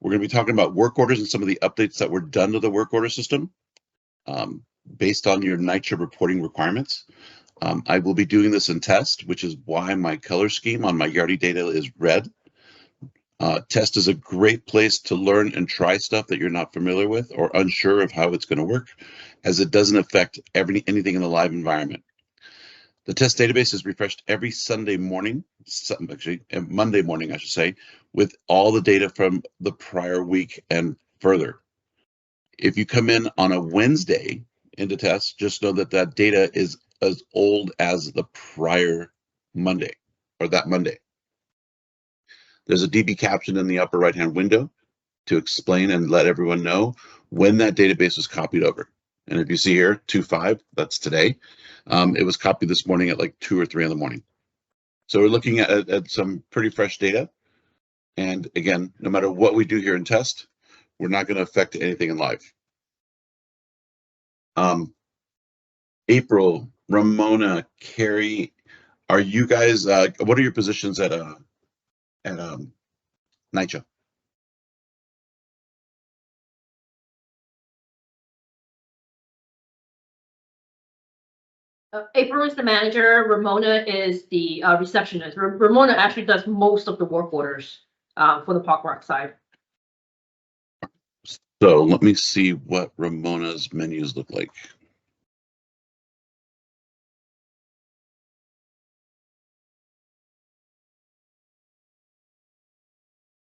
We're going to be talking about work orders and some of the updates that were done to the work order system based on your NICHA reporting requirements. I will be doing this in test, which is why my color scheme on my Yardi data is red. Test is a great place to learn and try stuff that you're not familiar with or unsure of how it's going to work, as it doesn't affect anything in the live environment. The test database is refreshed every Sunday morning, actually Monday morning, I should say, with all the data from the prior week and further. If you come in on a Wednesday into test, just know that that data is as old as the prior Monday or that Monday. There's a DB caption in the upper right-hand window to explain and let everyone know when that database was copied over. And if you see here, 2/5, that's today. It was copied this morning at like 2 or 3 in the morning. So we're looking at some pretty fresh data. And again, no matter what we do here in test, we're not going to affect anything in live. April, Ramona, Carrie, are you guys, what are your positions at NICHA? April is the manager. Ramona is the receptionist. Ramona actually does most of the work orders for the Park Rock side. So let me see what Ramona's menus look like.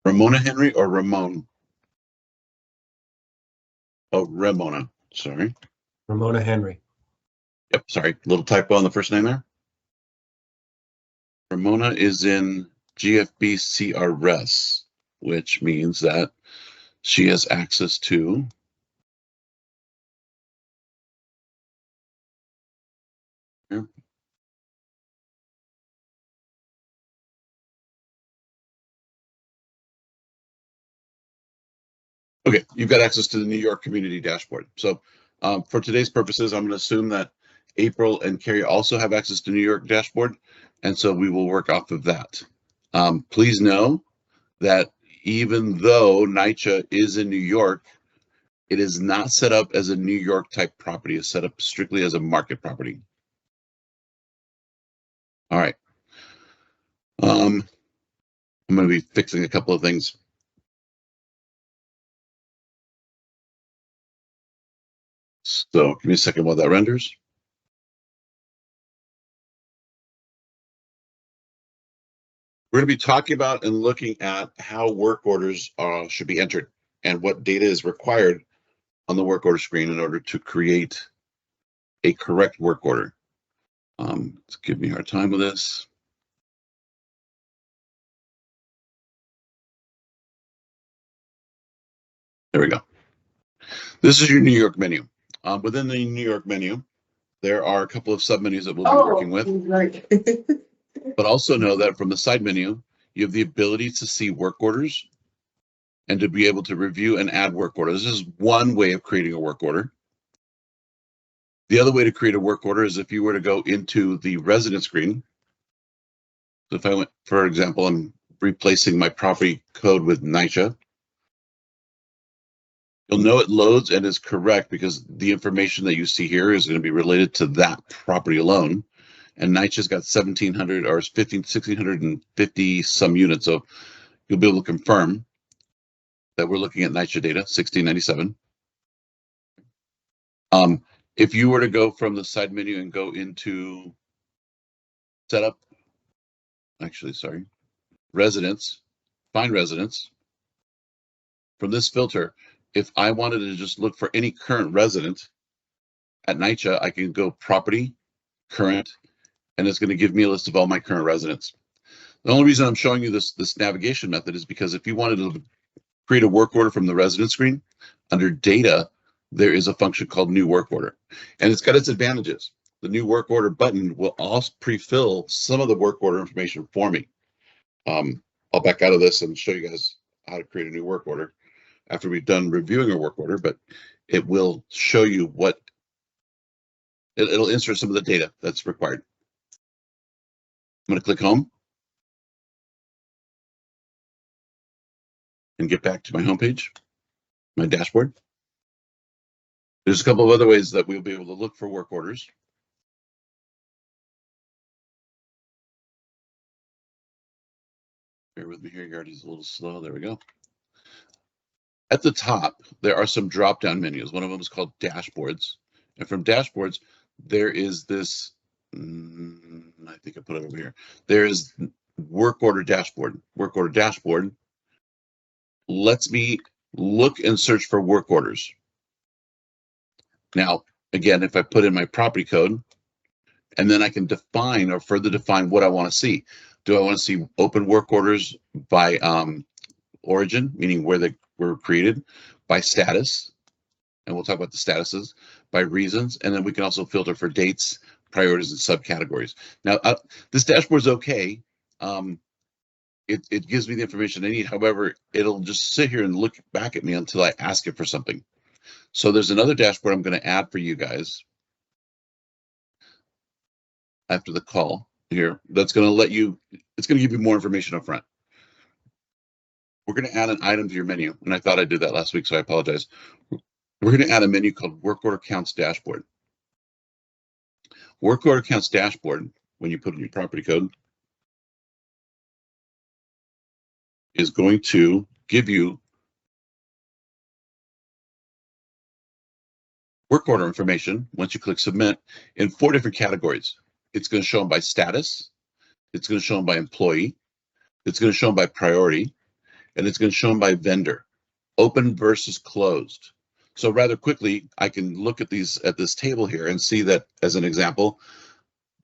Ramona Henry or Ramon? Oh, Ramona, sorry. Ramona Henry. Yep, sorry, little typo on the first name there. Ramona is in GFB CRS, which means that she has access to here. Okay, you've got access to the New York Community Dashboard. So for today's purposes, I'm going to assume that April and Carrie also have access to New York Dashboard, and so we will work off of that. Please know that even though NICHA is in New York, it is not set up as a New York type property. It's set up strictly as a market property. All right. I'm going to be fixing a couple of things. So give me a second while that renders. We're going to be talking about and looking at how work orders should be entered and what data is required on the work order screen in order to create a correct work order. Let's give me a hard time with this. There we go. This is your New York menu. Within the New York menu, there are a couple of submenus that we'll be working with. Right. But also know that from the side menu, you have the ability to see work orders and to be able to review and add work orders. This is one way of creating a work order. The other way to create a work order is if you were to go into the resident screen. So if I went, for example, I'm replacing my property code with NICHA. You'll know it loads and is correct because the information that you see here is going to be related to that property alone. And NICHA's got 1,700 or 1,650 some units. So you'll be able to confirm that we're looking at NICHA data, 1697. If you were to go from the side menu and go into setup, actually, sorry, residents, find residents. From this filter, if I wanted to just look for any current resident at NICHA, I can go property, current, and it's going to give me a list of all my current residents. The only reason I'm showing you this navigation method is because if you wanted to create a work order from the resident screen, under data, there is a function called new work order, and it's got its advantages. The new work order button will also pre-fill some of the work order information for me. I'll back out of this and show you guys how to create a new work order after we've done reviewing a work order, but it will show you what, it'll insert some of the data that's required. I'm going to click home. and get back to my homepage, my dashboard. There's a couple of other ways that we'll be able to look for work orders. Bear with me here, Yardi's a little slow. There we go. At the top, there are some drop-down menus. One of them is called dashboards. And from dashboards, there is this, I think I put it over here. There is work order dashboard. Work order dashboard lets me look and search for work orders. Now, again, if I put in my property code, and then I can define or further define what I want to see. Do I want to see open work orders by origin, meaning where they were created, by status, and we'll talk about the statuses, by reasons, and then we can also filter for dates, priorities, and subcategories. Now, this dashboard is okay. It gives me the information I need. However, it'll just sit here and look back at me until I ask it for something. So there's another dashboard I'm going to add for you guys after the call here. That's going to let you, it's going to give you more information up front. We're going to add an item to your menu, and I thought I did that last week, so I apologize. We're going to add a menu called Work Order Counts Dashboard. Work Order Counts Dashboard, when you put in your property code, is going to give you work order information once you click submit in 4 different categories. It's going to show them by status, it's going to show them by employee, it's going to show them by priority, and it's going to show them by vendor, open versus closed. So rather quickly, I can look at these at this table here and see that, as an example,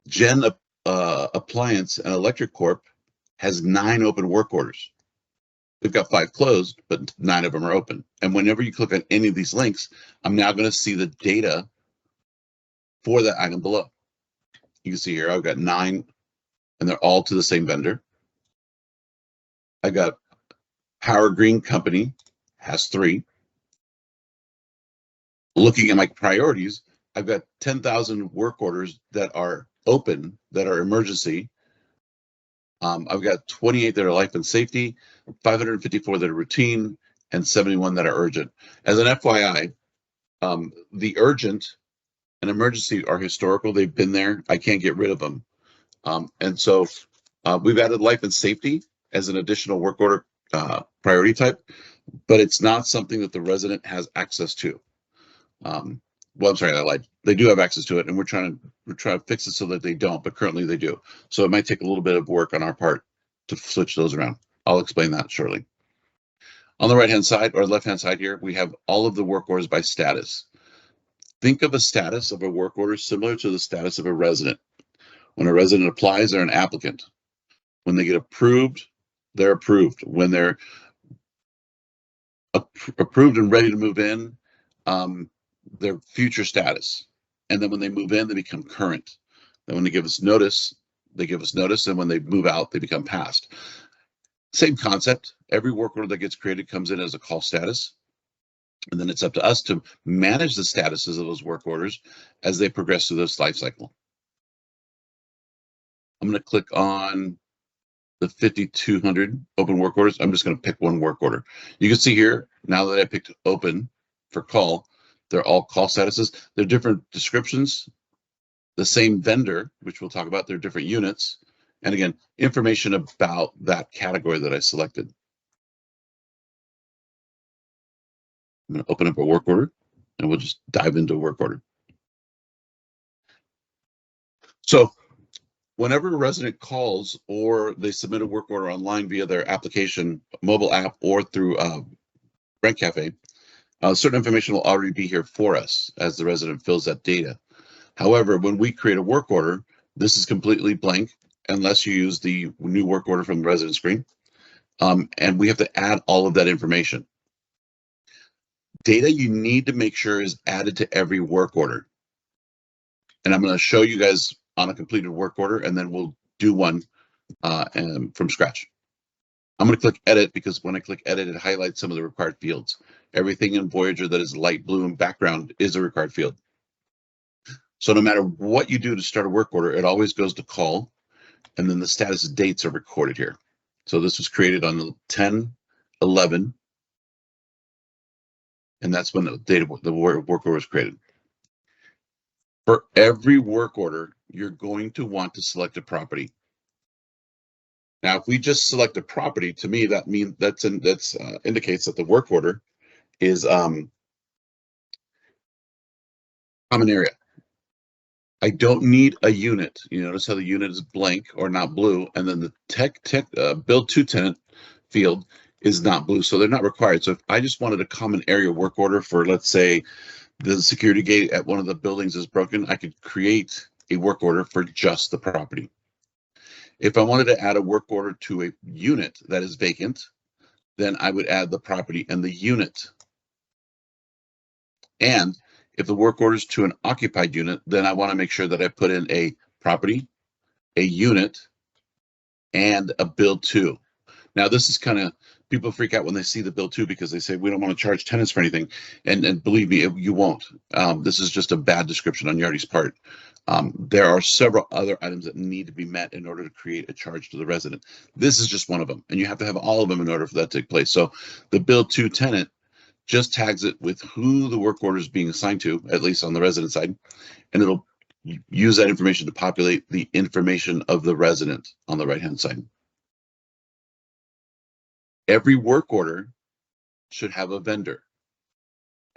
Gen Appliance and Electric Corp has 9 open work orders. We've got 5 closed, but 9 of them are open. And whenever you click on any of these links, I'm now going to see the data for that item below. You can see here, I've got 9, and they're all to the same vendor. I got Power Green Company has 3. Looking at my priorities, I've got 10,000 work orders that are open, that are emergency. I've got 28 that are life and safety, 554 that are routine, and 71 that are urgent. As an FYI, the urgent and emergency are historical. They've been there. I can't get rid of them. And so we've added life and safety as an additional work order priority type, but it's not something that the resident has access to. Well, I'm sorry, I lied. They do have access to it, and we're trying to fix it so that they don't, but currently they do. So it might take a little bit of work on our part to switch those around. I'll explain that shortly. On the right-hand side or left-hand side here, we have all of the work orders by status. Think of a status of a work order similar to the status of a resident. When a resident applies, they're an applicant. When they get approved, they're approved. When they're approved and ready to move in, their future status. And then when they move in, they become current. Then when they give us notice, and when they move out, they become past. Same concept. Every work order that gets created comes in as a call status. And then it's up to us to manage the statuses of those work orders as they progress through this life cycle. I'm going to click on the 5,200 open work orders. I'm just going to pick one work order. You can see here, now that I picked open for call, they're all call statuses. They're different descriptions, the same vendor, which we'll talk about, they're different units. And again, information about that category that I selected. I'm going to open up a work order and we'll just dive into a work order. So whenever a resident calls or they submit a work order online via their application, mobile app, or through Rent Cafe, certain information will already be here for us as the resident fills that data. However, when we create a work order, this is completely blank unless you use the new work order from the resident screen. And we have to add all of that information. Data you need to make sure is added to every work order. And I'm going to show you guys on a completed work order, and then we'll do one from scratch. I'm going to click edit because when I click edit, it highlights some of the required fields. Everything in Voyager that is light blue in background is a required field. So no matter what you do to start a work order, it always goes to call, and then the status dates are recorded here. So this was created on 10/11 And that's when the work order was created. For every work order, you're going to want to select a property. Now, if we just select a property, to me, that means indicates that the work order is common area. I don't need a unit. You notice how the unit is blank or not blue, and then the bill-to-tenant field is not blue, so they're not required. So if I just wanted a common area work order for, let's say, the security gate at one of the buildings is broken, I could create a work order for just the property. If I wanted to add a work order to a unit that is vacant, then I would add the property and the unit. And if the work order is to an occupied unit, then I want to make sure that I put in a property, a unit, and a bill to. Now, this is kind of, people freak out when they see the bill to because they say, we don't want to charge tenants for anything. And believe me, you won't. This is just a bad description on Yardi's part. There are several other items that need to be met in order to create a charge to the resident. This is just one of them, and you have to have all of them in order for that to take place. So the bill to tenant just tags it with who the work order is being assigned to, at least on the resident side, and it'll use that information to populate the information of the resident on the right-hand side. Every work order should have a vendor.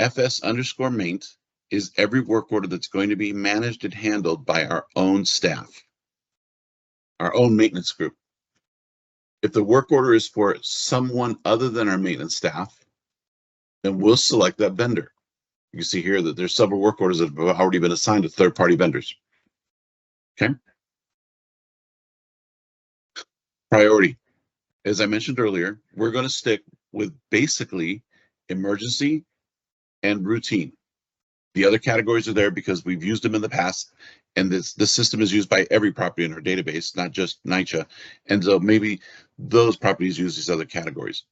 FS_maint is every work order that's going to be managed and handled by our own staff, our own maintenance group. If the work order is for someone other than our maintenance staff, then we'll select that vendor. You can see here that there's several work orders that have already been assigned to third-party vendors. Okay. Priority. As I mentioned earlier, we're going to stick with basically emergency and routine. The other categories are there because we've used them in the past, and this system is used by every property in our database, not just NICHA. And so maybe those properties use these other categories,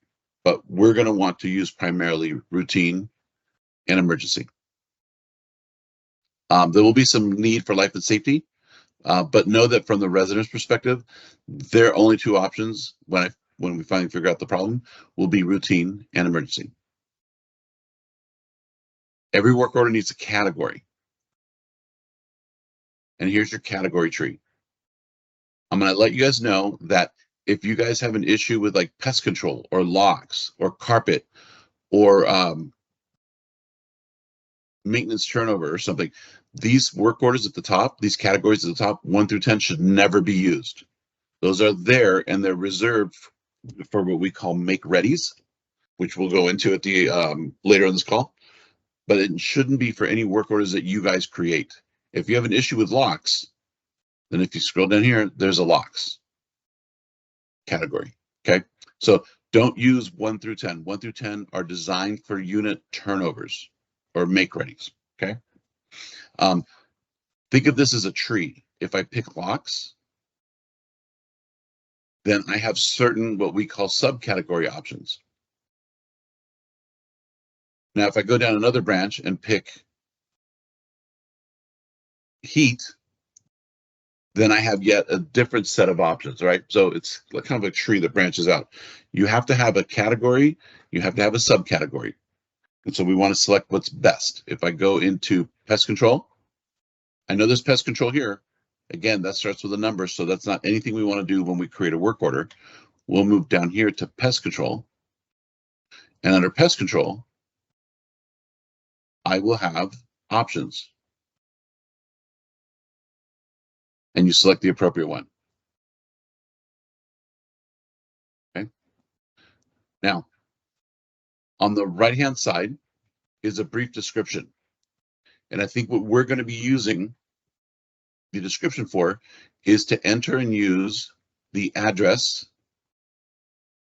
but we're going to want to use primarily routine and emergency. There will be some need for life and safety, but know that from the resident's perspective, there are only two options when we finally figure out the problem, will be routine and emergency. Every work order needs a category. And here's your category tree. I'm going to let you guys know that if you guys have an issue with like pest control or locks or carpet or maintenance turnover or something, these work orders at the top, these categories at the top, 1 through 10 should never be used. Those are there and they're reserved for what we call make readies, which we'll go into at the later in this call. But it shouldn't be for any work orders that you guys create. If you have an issue with locks, then if you scroll down here, there's a locks category. Okay, so don't use 1 through 10. 1 through 10 are designed for unit turnovers or make readies. Okay, think of this as a tree. If I pick locks, then I have certain what we call subcategory options. Now, if I go down another branch and pick heat, then I have yet a different set of options, right? So it's kind of a tree that branches out. You have to have a category, you have to have a subcategory. And so we want to select what's best. If I go into pest control, I know there's pest control here. Again, that starts with a number, so that's not anything we want to do when we create a work order. We'll move down here to pest control. And under pest control, I will have options. And you select the appropriate one. Okay. Now, on the right-hand side is a brief description. And I think what we're going to be using the description for is to enter and use the address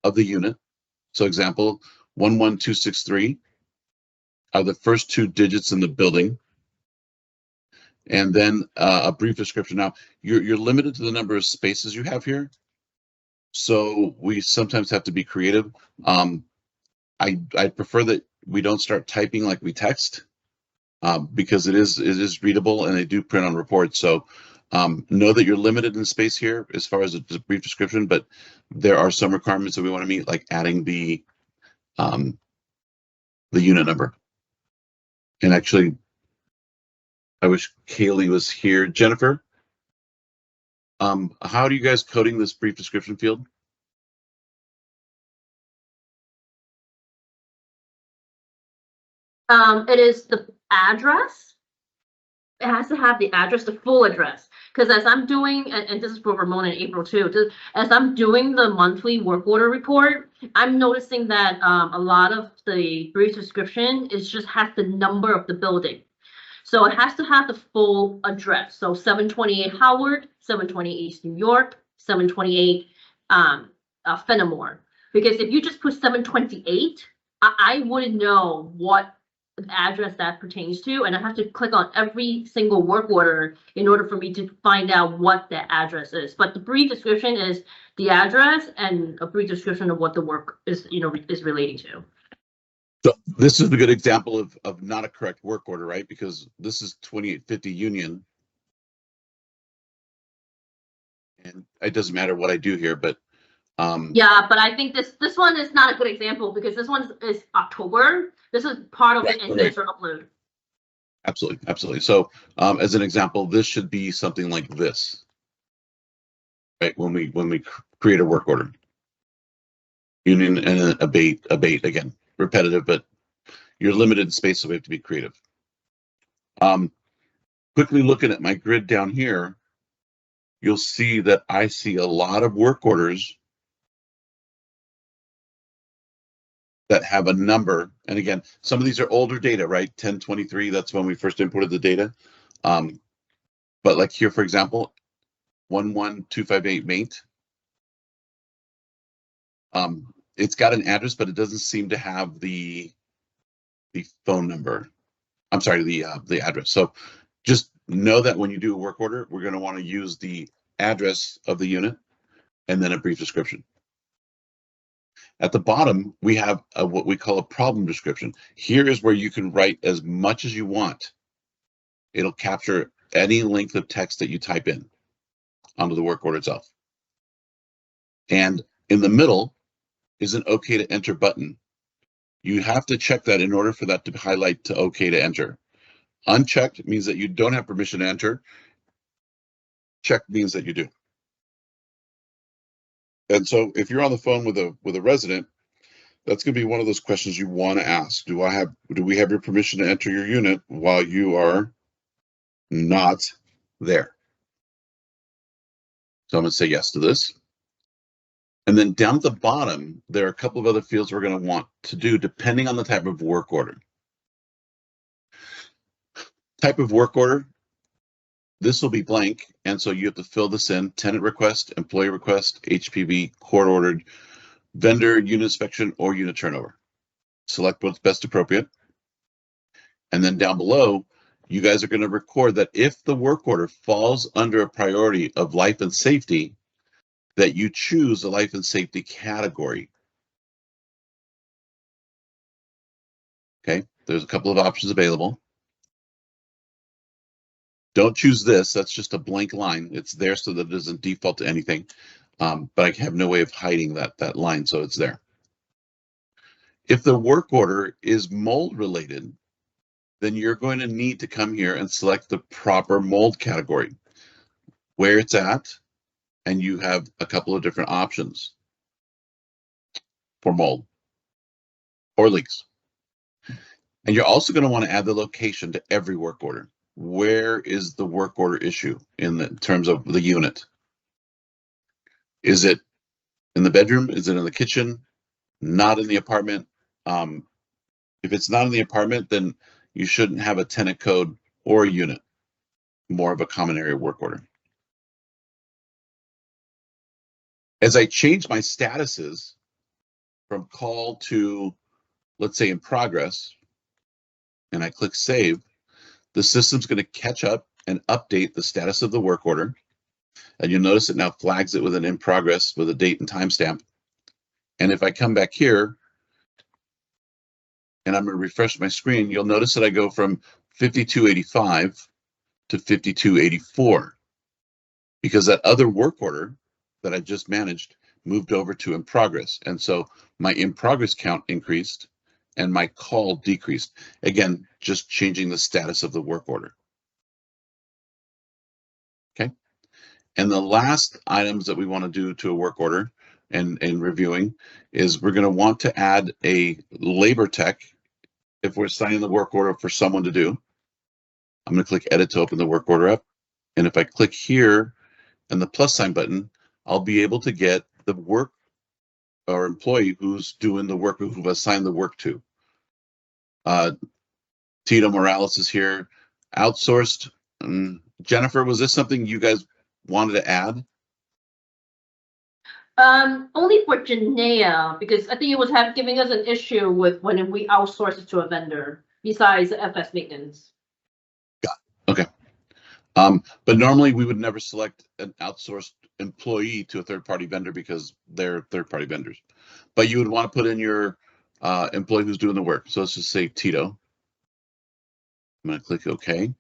of the unit. So example, 11263 are the first 2 digits in the building. And then a brief description. Now, you're limited to the number of spaces you have here. So we sometimes have to be creative. I prefer that we don't start typing like we text because it is readable and they do print on reports. So know that you're limited in space here as far as a brief description, but there are some requirements that we want to meet, like adding the unit number. And actually, I wish Kaylee was here. Jennifer, how are you guys coding this brief description field? It is the address. It has to have the address, the full address. Because as I'm doing, and this is for Ramona in April too, as I'm doing the monthly work order report, I'm noticing that a lot of the brief description is just has the number of the building. So it has to have the full address. So 728 Howard, 728 East New York, 728 Fenimore. Because if you just put 728, I wouldn't know what address that pertains to, and I have to click on every single work order in order for me to find out what the address is. But the brief description is the address and a brief description of what the work is, is relating to. So this is a good example of not a correct work order, right? Because this is 2850 Union. And it doesn't matter what I do here, but yeah, but I think this one is not a good example because this one is October. This is part of the insert upload. Absolutely. So as an example, this should be something like this, right? When we create a work order, union and abate again, repetitive, but you're limited in space, so we have to be creative. Quickly looking at my grid down here, you'll see that I see a lot of work orders that have a number. And again, some of these are older data, right? 1023, that's when we first imported the data. But like here, for example, 11258 mate. It's got an address, but it doesn't seem to have the phone number. I'm sorry, the address. So just know that when you do a work order, we're going to want to use the address of the unit and then a brief description. At the bottom, we have what we call a problem description. Here is where you can write as much as you want. It'll capture any length of text that you type in onto the work order itself. And in the middle is an OK to enter button. You have to check that in order for that to highlight to OK to enter. Unchecked means that you don't have permission to enter. Checked means that you do. And so if you're on the phone with a resident, that's going to be one of those questions you want to ask. Do we have your permission to enter your unit while you are not there? So I'm going to say yes to this. And then down at the bottom, there are a couple of other fields we're going to want to do depending on the type of work order. Type of work order, this will be blank. And so you have to fill this in: tenant request, employee request, HPV, court ordered, vendor, unit inspection, or unit turnover. Select what's best appropriate. And then down below, you guys are going to record that if the work order falls under a priority of life and safety, that you choose a life and safety category. Okay, there's a couple of options available. Don't choose this. That's just a blank line. It's there so that it doesn't default to anything. But I have no way of hiding that line, so it's there. If the work order is mold related, then you're going to need to come here and select the proper mold category, where it's at, and you have a couple of different options for mold or leaks. And you're also going to want to add the location to every work order. Where is the work order issue in terms of the unit? Is it in the bedroom? Is it in the kitchen? Not in the apartment? If it's not in the apartment, then you shouldn't have a tenant code or a unit, more of a common area work order. As I change my statuses from call to, let's say, in progress, and I click save, the system's going to catch up and update the status of the work order. And you'll notice it now flags it with an in progress with a date and timestamp. And if I come back here and I'm going to refresh my screen, you'll notice that I go from 5285 to 5284 because that other work order that I just managed moved over to in progress. And so my in progress count increased and my call decreased. Again, just changing the status of the work order. Okay. And the last items that we want to do to a work order and reviewing is we're going to want to add a labor tech if we're signing the work order for someone to do. I'm going to click edit to open the work order up. And if I click here and the plus sign button, I'll be able to get the work or employee who's doing the work, who've assigned the work to. Tito Morales is here. Outsourced. Jennifer, was this something you guys wanted to add? Only for Janaea, because I think it was giving us an issue with when we outsource it to a vendor besides FS maintenance. Got it. Okay. But normally we would never select an outsourced employee to a third-party vendor because they're third-party vendors. But you would want to put in your employee who's doing the work. So let's just say Tito. I'm going to click OK.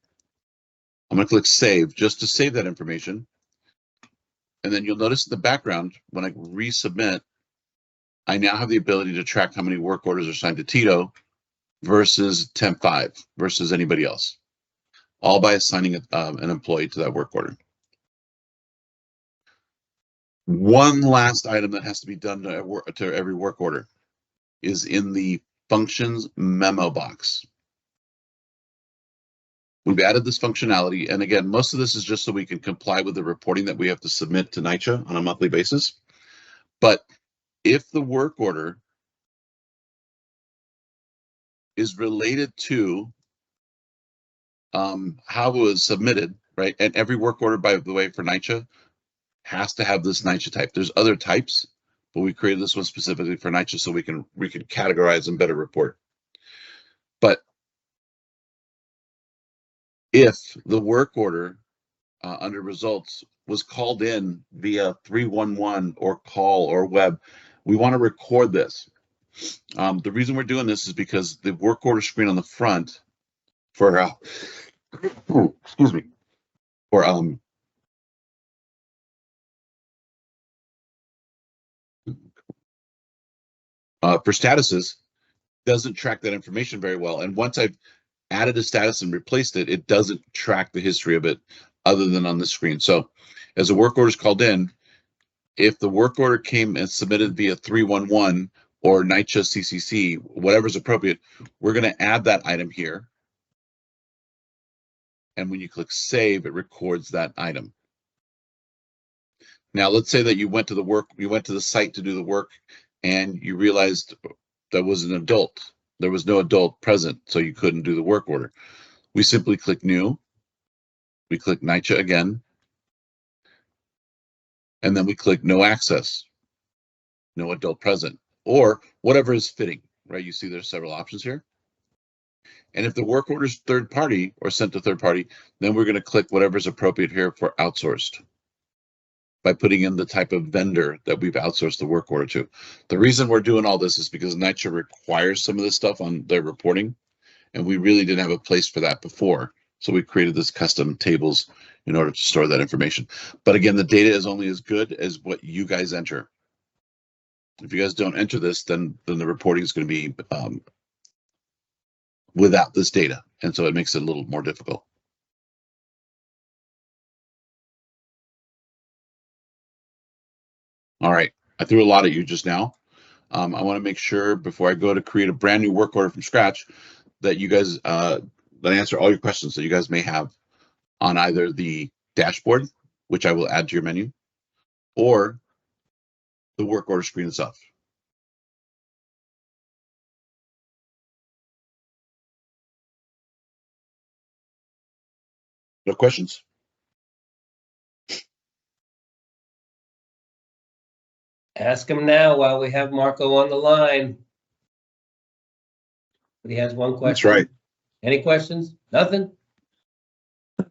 I'm going to click Save just to save that information. And then you'll notice in the background, when I resubmit, I now have the ability to track how many work orders are assigned to Tito versus Temp 5 versus anybody else, all by assigning an employee to that work order. One last item that has to be done to every work order is in the functions memo box. We've added this functionality, and again, most of this is just so we can comply with the reporting that we have to submit to NICHA on a monthly basis. But if the work order is related to how it was submitted, right? And every work order, by the way, for NICHA has to have this NICHA type. There's other types, but we created this one specifically for NICHA so we can categorize and better report. But if the work order under results was called in via 311 or call or web, we want to record this. The reason we're doing this is because the work order screen on the front for excuse me, for statuses doesn't track that information very well. And once I've added a status and replaced it, it doesn't track the history of it other than on the screen. So as a work order is called in, if the work order came and submitted via 311 or NICHA CCC, whatever's appropriate, we're going to add that item here. And when you click save, it records that item. Now, let's say that you went to the site to do the work and you realized there was an adult. There was no adult present, so you couldn't do the work order. We simply click new. We click NICHA again. And then we click no access, no adult present, or whatever is fitting, right? You see there's several options here. And if the work order is third party or sent to third party, then we're going to click whatever is appropriate here for outsourced by putting in the type of vendor that we've outsourced the work order to. The reason we're doing all this is because NICHA requires some of this stuff on their reporting, and we really didn't have a place for that before. So we created this custom tables in order to store that information. But again, the data is only as good as what you guys enter. If you guys don't enter this, then the reporting is going to be without this data. And so it makes it a little more difficult. All right, I threw a lot at you just now. I want to make sure before I go to create a brand new work order from scratch that you guys that answer all your questions that you guys may have on either the dashboard, which I will add to your menu, or the work order screen itself. No questions? Ask him now while we have Marco on the line. But he has one question. That's right. Any questions? Nothing?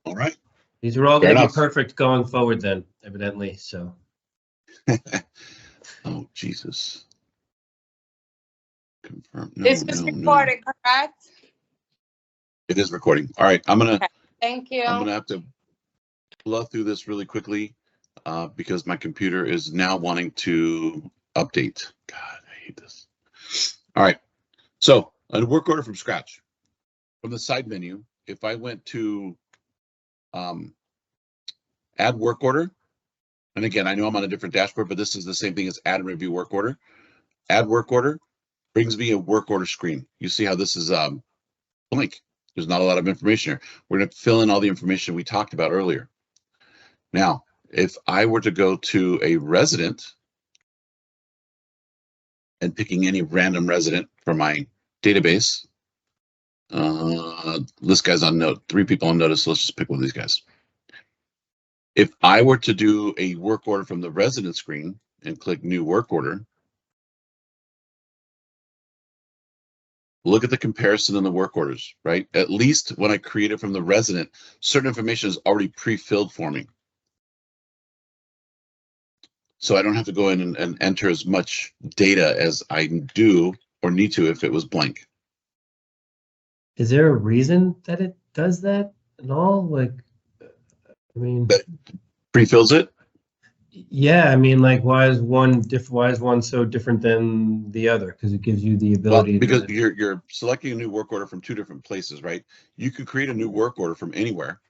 All right. These are all Fair going to be enough. perfect going forward then, evidently, so. Oh, Jesus. Confirm. No, This is recorded, correct? It is recording. All right, I'm gonna Thank you. have to blow through this really quickly because my computer is now wanting to update. God, I hate this. All right, so A work order from scratch. From the side menu, if I went to add work order, and again, I know I'm on a different dashboard, but this is the same thing as add and review work order. Add work order brings me a work order screen. You see how this is blank. There's not a lot of information here. We're going to fill in all the information we talked about earlier. Now, if I were to go to a resident and picking any random resident from my database, this guy's on note, 3 people on notice, so let's just pick one of these guys. If I were to do a work order from the resident screen and click new work order, look at the comparison in the work orders, right? At least when I create it from the resident, certain information is already pre-filled for me. So I don't have to go in and enter as much data as I do or need to if it was blank. Is there a reason that it does that at all? Like, I mean, That pre-fills it? yeah, I mean, like, why is one so different than the other? Because it gives you the Well, ability because to, you're selecting a new work order from 2 different places, right? You could create a new work order from anywhere.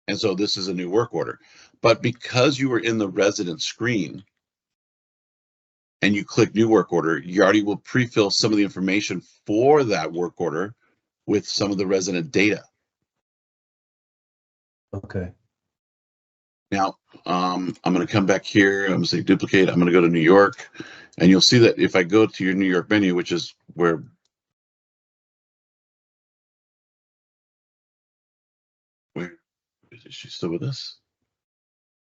And so this is a new work order. But because you were in the resident screen and you click new work order, Yardi will pre-fill some of the information for that work order with some of the resident data. okay. Now, I'm going to come back here. I'm going to say duplicate. I'm going to go to New York. And you'll see that if I go to your New York menu, which is where is she still with us?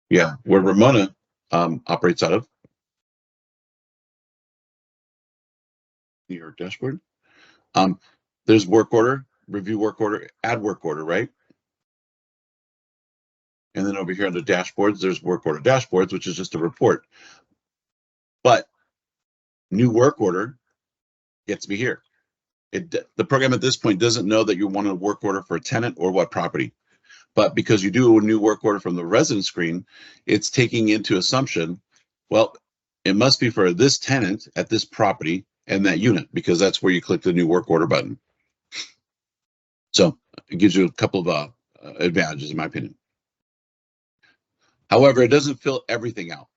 Yeah, where Ramona operates out of. New York dashboard. There's work order, review work order, add work order, right? And then over here under dashboards, there's work order dashboards, which is just a report. But new work order gets me here. The program at this point doesn't know that you want a work order for a tenant or what property. But because you do a new work order from the resident screen, it's taking into assumption, well, it must be for this tenant at this property and that unit, because that's where you click the new work order button. So it gives you a couple of advantages, in my opinion. However, it doesn't fill everything out.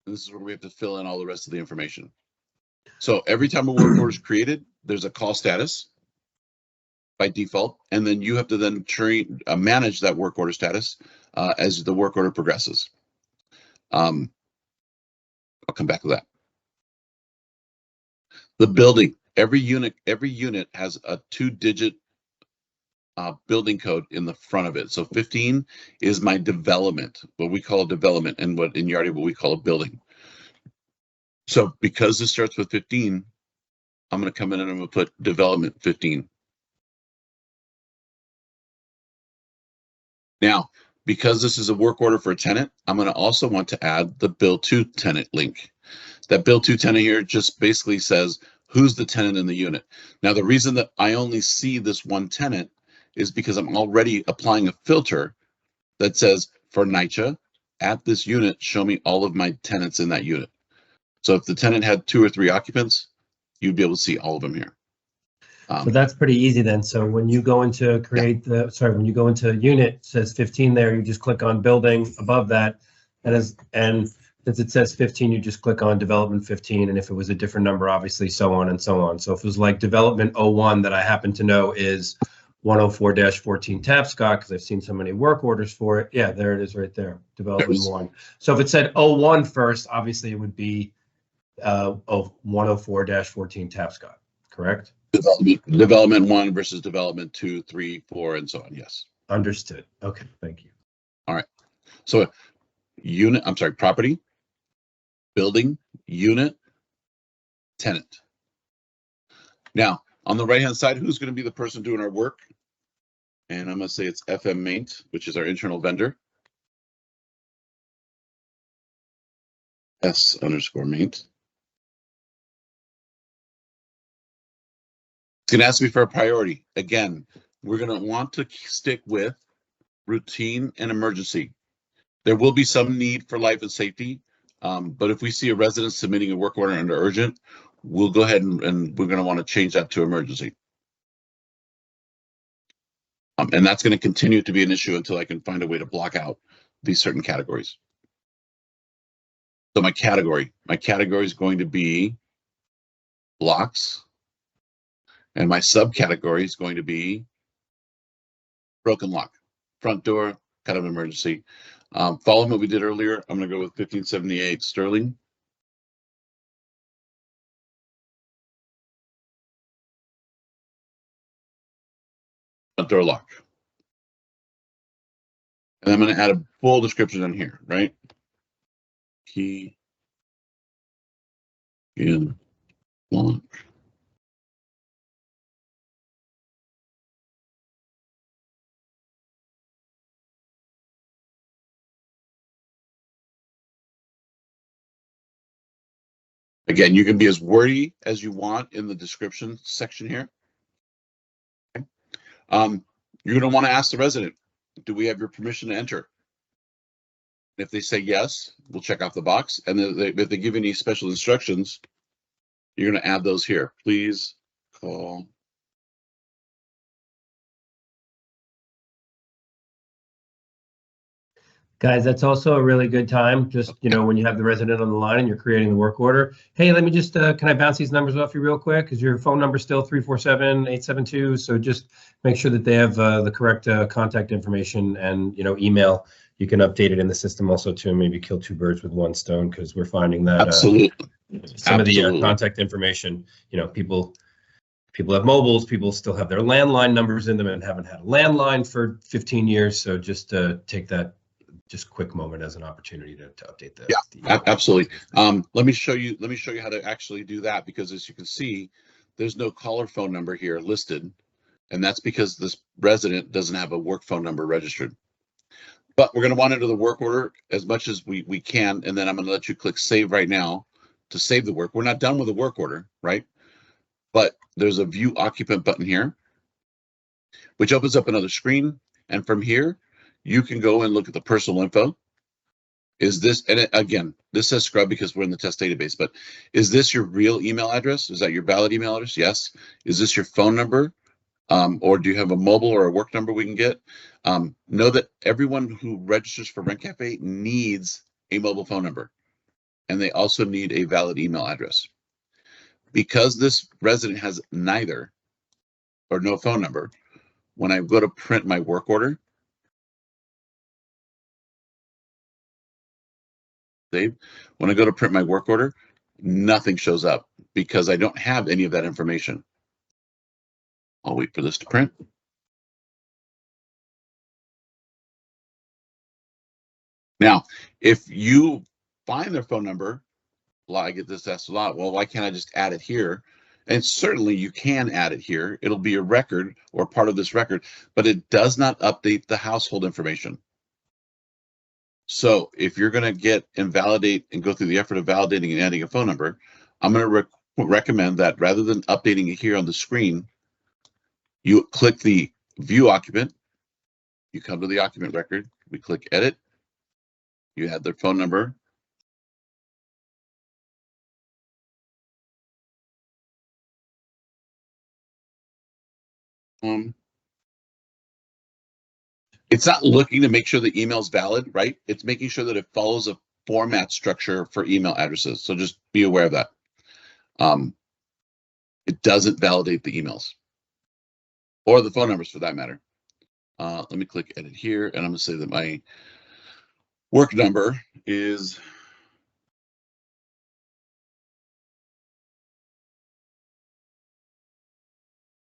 And this is where we have to fill in all the rest of the information. So every time a work order is created, there's a call status by default, and then you have to then manage that work order status as the work order progresses. I'll come back to that. The building, every unit has a 2-digit building code in the front of it. So 15 is my development, what we call a development, and what in Yardi what we call a building. So because this starts with 15, I'm going to come in and I'm going to put development 15. Now, because this is a work order for a tenant, I'm going to also want to add the bill-to-tenant link. That bill-to-tenant here just basically says who's the tenant in the unit. Now, the reason that I only see this one tenant is because I'm already applying a filter that says for NICHA at this unit, show me all of my tenants in that unit. So if the tenant had 2 or 3 occupants, you'd be able to see all of them here. So that's pretty easy then. So when you go into create when you go into unit, it says 15 there, you just click on building above that. And since it says 15, you just click on development 15. And if it was a different number, obviously so on and so on. So if it was like development 01 that I happen to know is 104-14 Tapscott, because I've seen so many work orders for it. Yeah, there it is right there, development 1. So if it said 01 first, obviously it would be 104-14 Tapscott, correct? Development 1 versus development 2, 3, 4, and so on. Yes. Understood. Okay, thank you. All right. So property, building, unit, tenant. Now, on the right-hand side, who's going to be the person doing our work? And I'm going to say it's FM Maint, which is our internal vendor. S_Maint. It's going to ask me for a priority. Again, we're going to want to stick with routine and emergency. There will be some need for life and safety, but if we see a resident submitting a work order under urgent, we'll go ahead and we're going to want to change that to emergency. And that's going to continue to be an issue until I can find a way to block out these certain categories. So my category is going to be locks, and my subcategory is going to be broken lock, front door, kind of emergency. Following what we did earlier, I'm going to go with 1578 Sterling. Front door lock. And I'm going to add a full description in here, right? Key in launch. Again, you can be as wordy as you want in the description section here. Okay. You're going to want to ask the resident, do we have your permission to enter? If they say yes, we'll check off the box. And then if they give any special instructions, you're going to add those here. Please call. Guys, that's also a really good time. Just, you know, when you have the resident on the line and you're creating the work order. Hey, let me just, can I bounce these numbers off you real quick? Is your phone number still 347-872? So just make sure that they have the correct contact information and, you know, email. You can update it in the system also too, maybe kill two birds with one stone, because we're finding that Absolutely. some of the contact information, you know, people have mobiles, people still have their landline numbers in them and haven't had a landline for 15 years. So just take that just quick moment as an opportunity to update the. Yeah, absolutely. Let me show you how to actually do that, because as you can see, there's no caller phone number here listed, and that's because this resident doesn't have a work phone number registered. But we're going to want to enter the work order as much as we can, and then I'm going to let you click save right now to save the work. We're not done with the work order, right? But there's a view occupant button here, which opens up another screen, and from here you can go and look at the personal info. Is this, and again, this says scrub because we're in the test database, but is this your real email address? Is that your valid email address? Yes. Is this your phone number? Or do you have a mobile or a work number we can get? Know that everyone who registers for Rent Cafe needs a mobile phone number, and they also need a valid email address. Because this resident has neither or no phone number, when I go to print my work order, when I go to print my work order, nothing shows up because I don't have any of that information. I'll wait for this to print. Now, if you find their phone number, well, I get this asked a lot, well, why can't I just add it here? And certainly you can add it here. It'll be a record or part of this record, but it does not update the household information. So if you're going to get and validate and go through the effort of validating and adding a phone number, I'm going to recommend that rather than updating it here on the screen, you click the view occupant, you come to the occupant record, we click edit, you add their phone number. It's not looking to make sure the email is valid, right? It's making sure that it follows a format structure for email addresses. So just be aware of that. It doesn't validate the emails or the phone numbers for that matter. Let me click edit here, and I'm going to say that my work number is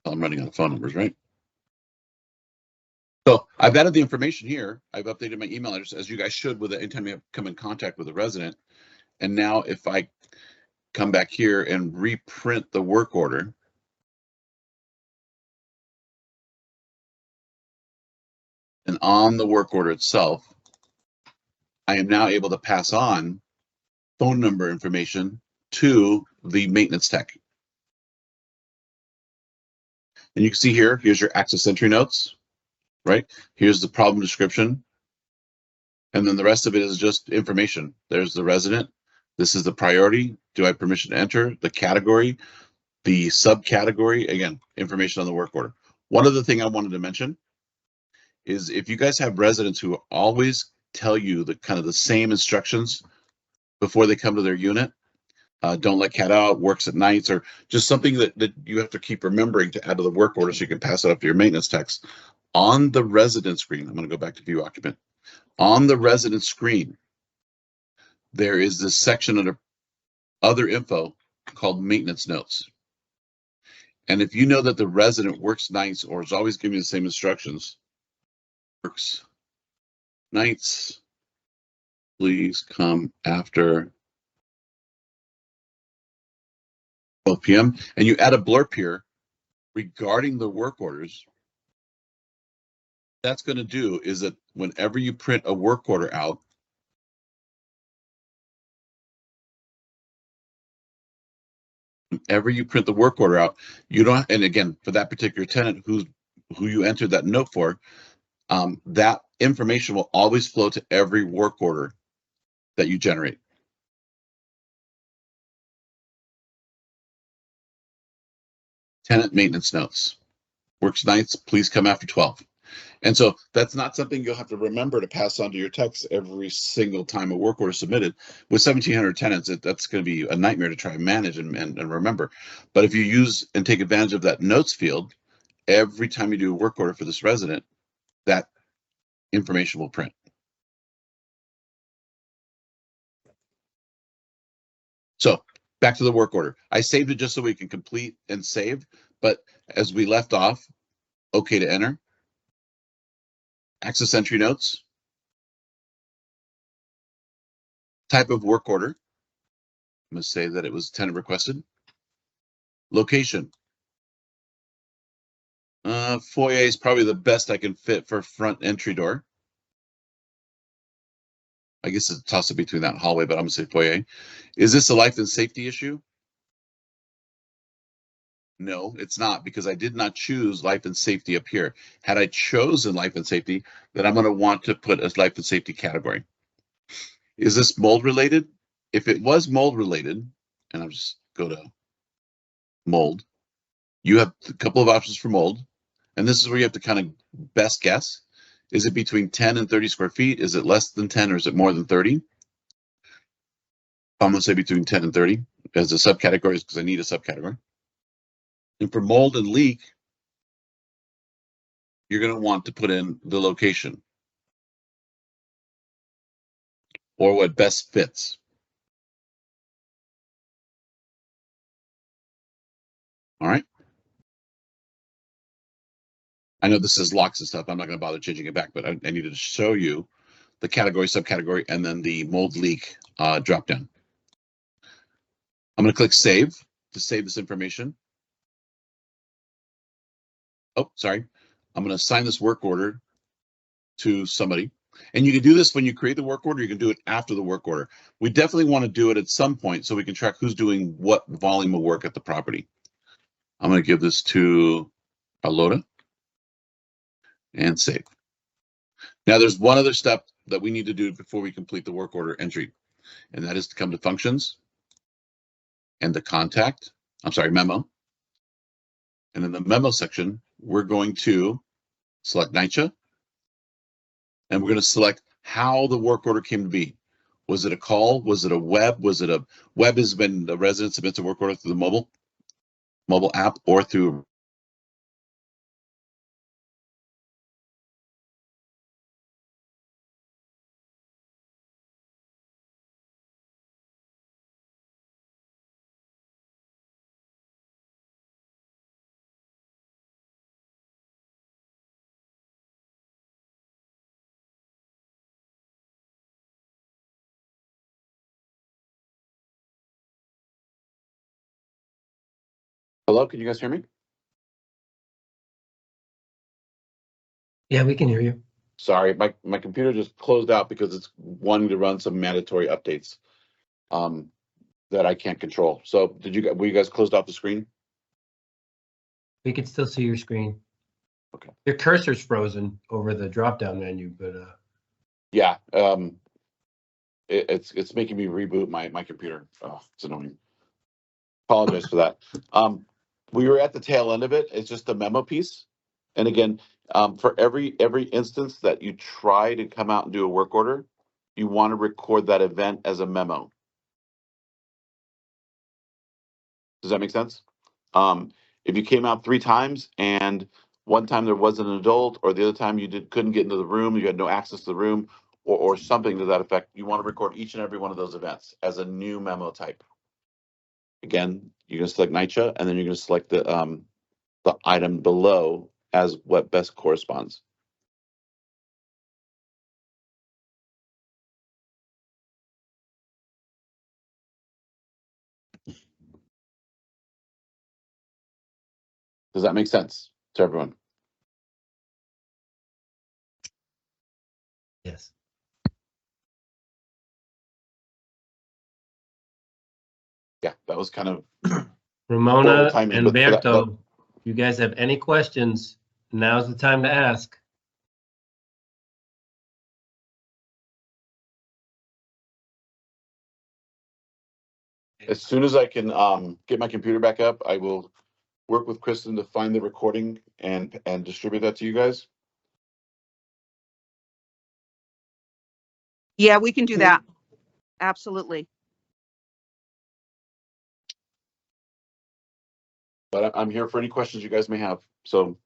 I'm running out of phone numbers, right? So I've added the information here. I've updated my email address, as you guys should with it anytime you come in contact with a resident. And now if I come back here and reprint the work order, and on the work order itself, I am now able to pass on phone number information to the maintenance tech. And you can see here, here's your access entry notes, right? Here's the problem description. And then the rest of it is just information. There's the resident, This is the priority. Do I have permission to enter? The category, the subcategory, again, information on the work order. One other thing I wanted to mention is if you guys have residents who always tell you the kind of the same instructions before they come to their unit, don't let cat out, works at nights, or just something that you have to keep remembering to add to the work order so you can pass it up to your maintenance techs. On the resident screen, I'm going to go back to view occupant. On the resident screen, there is this section under other info called maintenance notes. And if you know that the resident works nights or is always giving you the same instructions, works nights, please come after 12 p.m. and you add a blurb here regarding the work orders, that's going to do is that whenever you print a work order out, whenever you print the work order out, you don't, and again, for that particular tenant who you entered that note for, that information will always flow to every work order that you generate. Tenant maintenance notes. Works nights, please come after 12. And so that's not something you'll have to remember to pass on to your techs every single time a work order is submitted. With 1,700 tenants, that's going to be a nightmare to try and manage and remember. But if you use and take advantage of that notes field, every time you do a work order for this resident, that information will print. So back to the work order. I saved it just so we can complete and save, but as we left off, okay to enter. Access entry notes. Type of work order. I'm going to say that it was tenant requested. Location. Foyer is probably the best I can fit for front entry door. I guess it's a toss-up between that and hallway, but I'm going to say foyer. Is this a life and safety issue? No, it's not, because I did not choose life and safety up here. Had I chosen life and safety, then I'm going to want to put a life and safety category. Is this mold related? If it was mold related, and I'll just go to mold, you have a couple of options for mold. And this is where you have to kind of best guess. Is it between 10 and 30 square feet? Is it less than 10 or is it more than 30? I'm going to say between 10 and 30 as a subcategory because I need a subcategory. And for mold and leak, you're going to want to put in the location or what best fits. All right. I know this is locks and stuff. I'm not going to bother changing it back, but I needed to show you the category, subcategory, and then the mold leak drop down. I'm going to click save to save this information. Oh, sorry. I'm going to assign this work order to somebody. And you can do this when you create the work order. You can do it after the work order. We definitely want to do it at some point so we can track who's doing what volume of work at the property. I'm going to give this to Alota and save. Now there's one other step that we need to do before we complete the work order entry, and that is to come to functions and the contact, memo. And in the memo section, we're going to select NICHA, and we're going to select how the work order came to be. Was it a call? Was it a web? Was it a web has been the resident submits a work order through the mobile app or through Hello, can you guys hear me? Yeah, we can hear you. Sorry, my computer just closed out because it's wanting to run some mandatory updates that I can't control. So were you guys closed off the screen? We can still see your screen. Okay. Your cursor's frozen over the drop-down menu, but Yeah. it's making me reboot my computer. Oh, it's annoying. Apologize for that. We were at the tail end of it. It's just the memo piece. And again, for every instance that you try to come out and do a work order, you want to record that event as a memo. Does that make sense? If you came out 3 times and one time there wasn't an adult, or the other time you couldn't get into the room, you had no access to the room, or something to that effect, you want to record each and every one of those events as a new memo type. Again, you're going to select NICHA, and then you're going to select the item below as what best corresponds. Does that make sense to everyone? Yes. Yeah, that was kind of Ramona horrible timing, and but that- Berto, if you guys have any questions, now's the time to ask. as soon as I can get my computer back up, I will work with Kristen to find the recording and distribute that to you guys. Yeah, we can do that. Absolutely. But I'm here for any questions you guys may have, so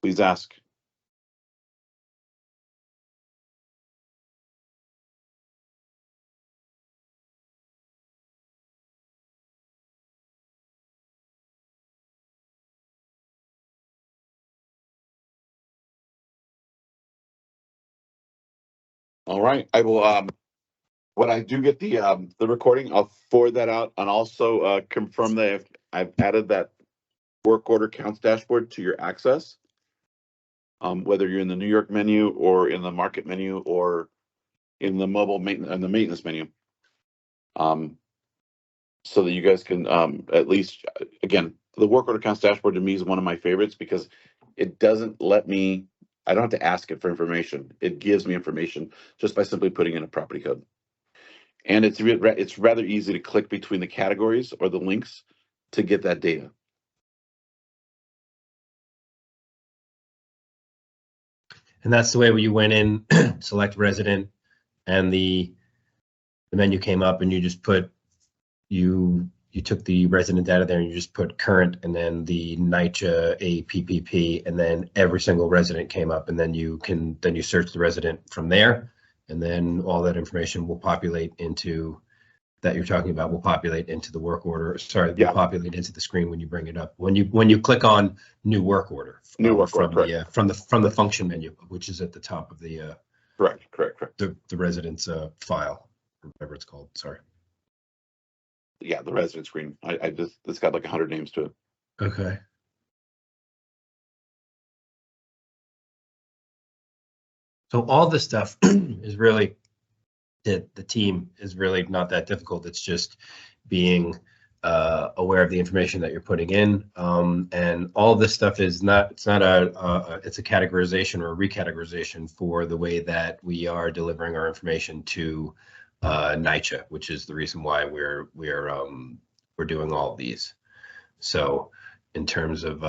please ask. All right, I will when I do get the recording, I'll forward that out and also confirm that I've added that work order counts dashboard to your access. Whether you're in the New York menu or in the market menu or in the mobile maintenance menu. So that you guys can at least, again, the work order counts dashboard to me is one of my favorites because it doesn't let me, I don't have to ask it for information. It gives me information just by simply putting in a property code. And it's rather easy to click between the categories or the links to get that data. And that's the way where you went in, select resident, and the menu came up, and you just put you took the resident data there and you just put current and then the NICHA APPP, and then every single resident came up, and then you search the resident from there, and then all that information will populate into that you're talking about will populate into the work order. Sorry, will populate into the screen when you bring it up. When you click on new work order. New work order, from the function menu, which is at the top of the correct. The residence file, or whatever it's called. Sorry. Yeah, the resident screen. I just, it's got like 100 names to it. Okay. So all this stuff is really, the team is really not that difficult. It's just being aware of the information that you're putting in, and all this stuff is not. It's not it's a categorization or a recategorization for the way that we are delivering our information to NICHA, which is the reason why we're doing all of these. So in terms of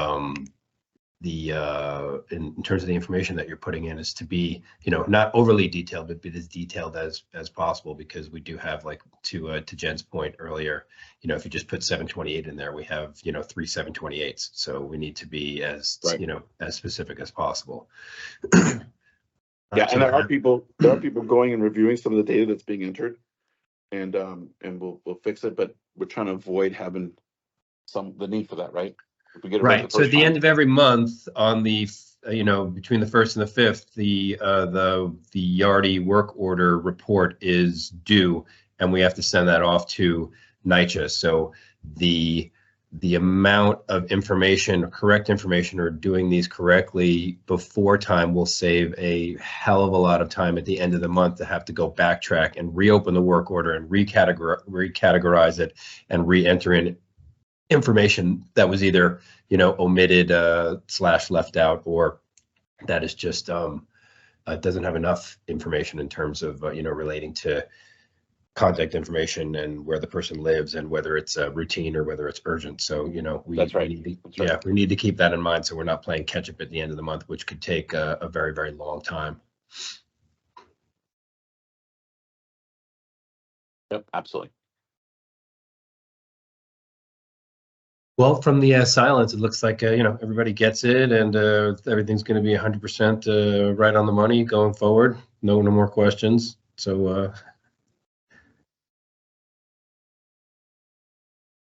in terms of the information that you're putting in, is to be, not overly detailed, but be as detailed as possible, because we do have, like, to Jen's point earlier, if you just put 728 in there, we have 3 728s, so we need to be as as specific as possible. Yeah, and there are people going and reviewing some of the data that's being entered, and we'll fix it, but we're trying to avoid having the need for that, right? If we get it right. So at the end of every month, on the between the 1st and the 5th, the Yardi work order report is due, and we have to send that off to NICHA. So the amount of information, correct information, or doing these correctly before time will save a hell of a lot of time at the end of the month to have to go backtrack and reopen the work order and recategorize it and re-enter in information that was either omitted / left out, or that is just doesn't have enough information in terms of, relating to contact information and where the person lives and whether it's routine or whether it's urgent. So, That's right. we need That's to, right. yeah, we need to keep that in mind. So we're not playing catch up at the end of the month, which could take a very, very long time. Yep, absolutely. Well, from the silence, it looks like, everybody gets it and everything's going to be 100% right on the money going forward. No more questions. So,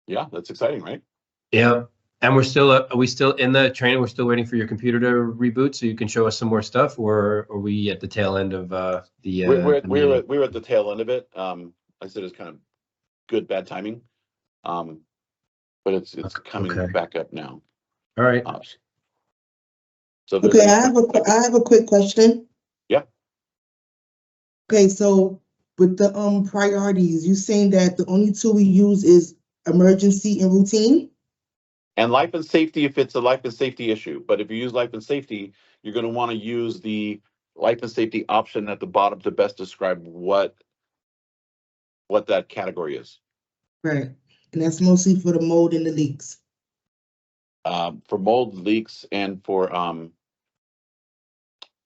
Yeah, that's exciting, right? yeah. And are we still in the training? We're still waiting for your computer to reboot so you can show us some more stuff, or are we at the tail end of the We're meeting? at the tail end of it. I said it's kind of good, bad timing. But it's coming Okay. back up now. All right. So if there's Okay, any I have a quick question. Yeah. Okay, so with the priorities, you saying that the only two we use is emergency and routine? and life and safety if it's a life and safety issue. But if you use life and safety, you're going to want to use the life and safety option at the bottom to best describe what that category is. Right. And that's mostly for the mold and the leaks. For mold, leaks, and for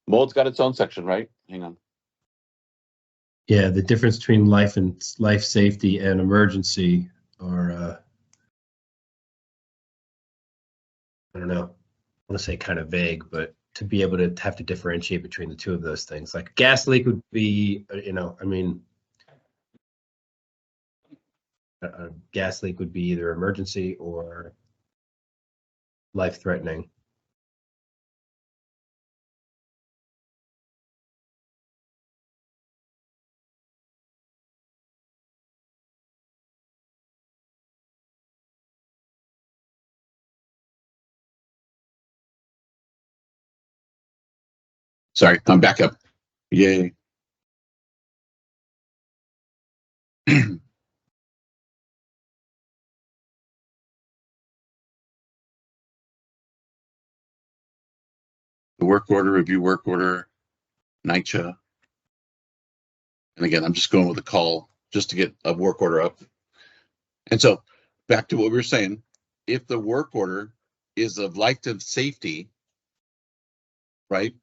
mold's got its own section, right? Hang on. Yeah, the difference between life safety and emergency are, I don't know, I want to say kind of vague, but to be able to have to differentiate between the two of those things, like gas leak would be, a gas leak would be either emergency or life-threatening. Sorry, I'm back up. Yay. The work order, review work order, NICHA. And again, I'm just going with a call just to get a work order up. And so back to what we were saying, if the work order is of life and safety, right?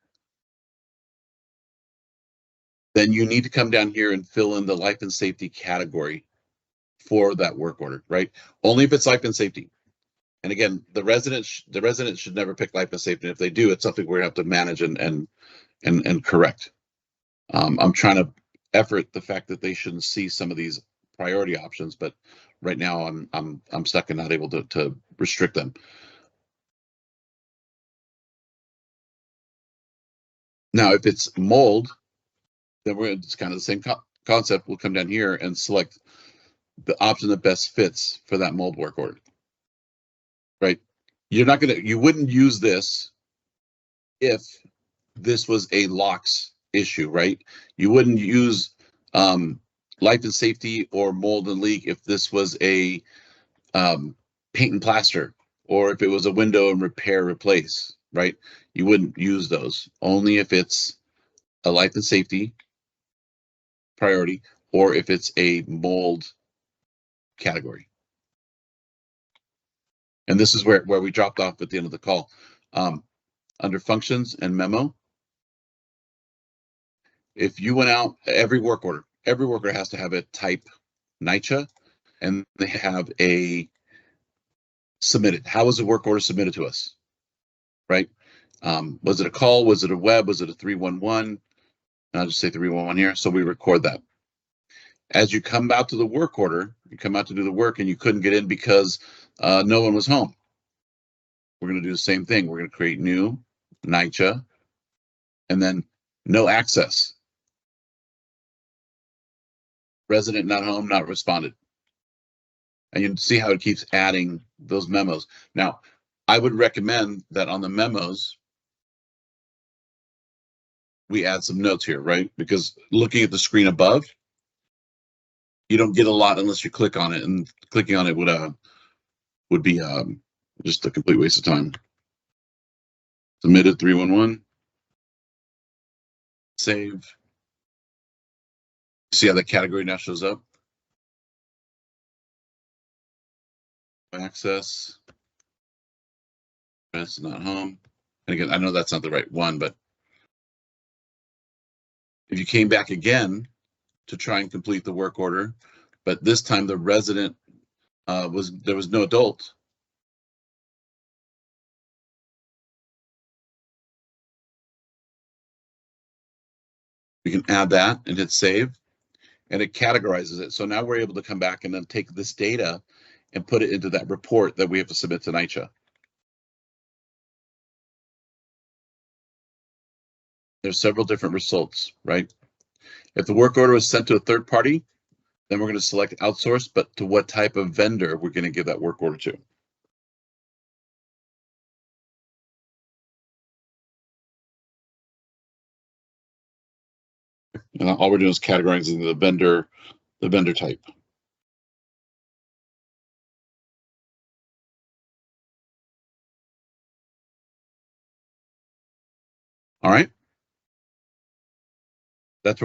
Then you need to come down here and fill in the life and safety category for that work order, right? Only if it's life and safety. And again, the resident should never pick life and safety. And if they do, it's something we're gonna have to manage and correct. I'm trying to effort the fact that they shouldn't see some of these priority options, but right now I'm stuck and not able to restrict them. Now, if it's mold, then it's kind of the same concept. We'll come down here and select the option that best fits for that mold work order. Right? You wouldn't use this if this was a locks issue, right? You wouldn't use life and safety or mold and leak if this was a paint and plaster, or if it was a window and repair replace, right? You wouldn't use those. Only if it's a life and safety priority, or if it's a mold category. And this is where we dropped off at the end of the call. Under functions and memo, if you went out, every work order has to have a type NICHA, and they have a submitted. How was the work order submitted to us? Right? Was it a call? Was it a web? Was it a 311? I'll just say 311 here. So we record that. As you come out to the work order, you come out to do the work and you couldn't get in because no one was home. We're going to do the same thing. We're going to create new NICHA and then no access. Resident not home, not responded. And you can see how it keeps adding those memos. Now, I would recommend that on the memos, we add some notes here, right? Because looking at the screen above, you don't get a lot unless you click on it, and clicking on it would be just a complete waste of time. Submitted 311. Save. See how the category now shows up? Access. It's not home. And again, I know that's not the right one, but if you came back again to try and complete the work order, but this time the resident there was no adult. We can add that and hit save, and it categorizes it. So now we're able to come back and then take this data and put it into that report that we have to submit to NICHA. There's several different results, right? If the work order was sent to a third party, then we're going to select outsourced, but to what type of vendor we're going to give that work order to. And all we're doing is categorizing the vendor type. All right. That's where we